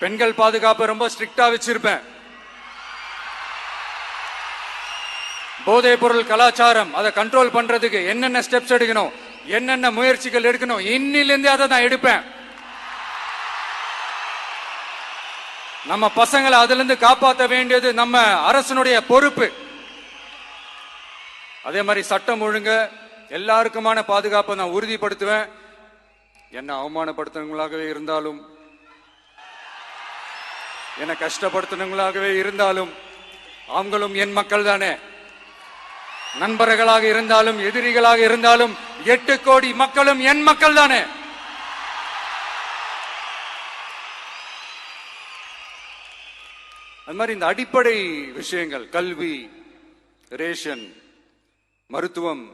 பெண்கள் பாதுகாப்பை ரொம்ப ஸ்ட்ரிக்டா வச்சிருப்பேன். போதைப் பொருள் கலாச்சாரம் அதை கண்ட்ரோல் பண்றதுக்கு என்னென்ன ஸ்டெப்ஸ் எடுக்கணும், என்னென்ன முயற்சிகள் எடுக்கணும், இன்னிலிருந்து அதை நான் எடுப்பேன். நம்ம பசங்களை அதுல இருந்து காப்பாற்ற வேண்டியது நம்ம அரசனுடைய பொறுப்பு. அதே மாதிரி சட்டம் ஒழுங்க எல்லாருக்குமான பாதுகாப்பை நான் உறுதிப்படுத்துவேன். என்ன அவமானப்படுத்தினவங்களாகவே இருந்தாலும், என்ன கஷ்டப்படுத்தினவங்களாகவே இருந்தாலும், அவங்களும் என் மக்கள் தானே. நண்பர்களாக இருந்தாலும் எதிரிகளாக இருந்தாலும் 8 கோடி மக்களும் என் மக்கள் தானே. அது மாதிரி இந்த அடிப்படை விஷயங்கள், கல்வி, ரேஷன், மருத்துவம்,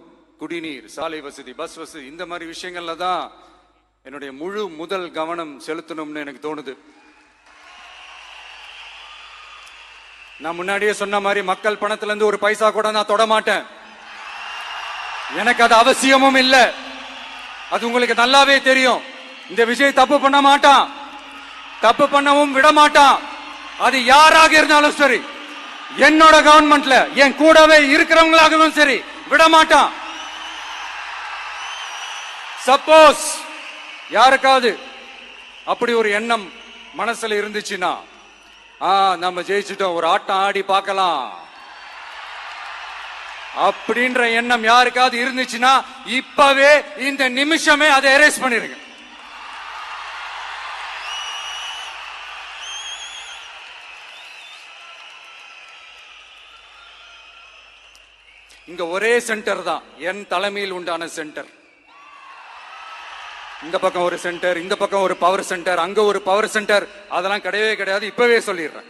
குடிநீர், சாலை வசதி, பஸ் வசதி, இந்த மாதிரி விஷயங்கள்ல தான் என்னுடைய முதல் கவனம் செலுத்தணும்னு எனக்கு தோணுது. நான் முன்னாடியே சொன்ன மாதிரி மக்கள் பணத்துல இருந்து ஒரு பைசா கூட நான் தொட மாட்டேன். எனக்கு அது அவசியமும் இல்லை. அது உங்களுக்கு நல்லாவே தெரியும். இந்த விஜய் தப்பு பண்ண மாட்டான், தப்பு பண்ணவும் விட மாட்டான். அது யாராக இருந்தாலும் சரி, என்னோட கவர்மெண்ட்ல என் கூடவே இருக்கிறவங்களாகவும் சரி விட மாட்டான். சப்போஸ் யாருக்காவது அப்படி ஒரு எண்ணம் மனசுல இருந்துச்சுன்னா, நம்ம ஜெயிச்சுட்டோம், ஒரு ஆட்டம் ஆடி பார்க்கலாம் அப்படின்ற எண்ணம் யாருக்காவது இருந்துச்சுன்னா இப்பவே இந்த நிமிஷமே அதை எரேஸ் பண்ணிருங்க. இங்க ஒரே சென்டர் தான், என் தலைமையில் உண்டான சென்டர். இந்த பக்கம் ஒரு சென்டர், இந்த பக்கம் ஒரு பவர் சென்டர், அங்க ஒரு பவர் சென்டர், அதெல்லாம் கிடையவே கிடையாது. இப்பவே சொல்லிடுறேன்.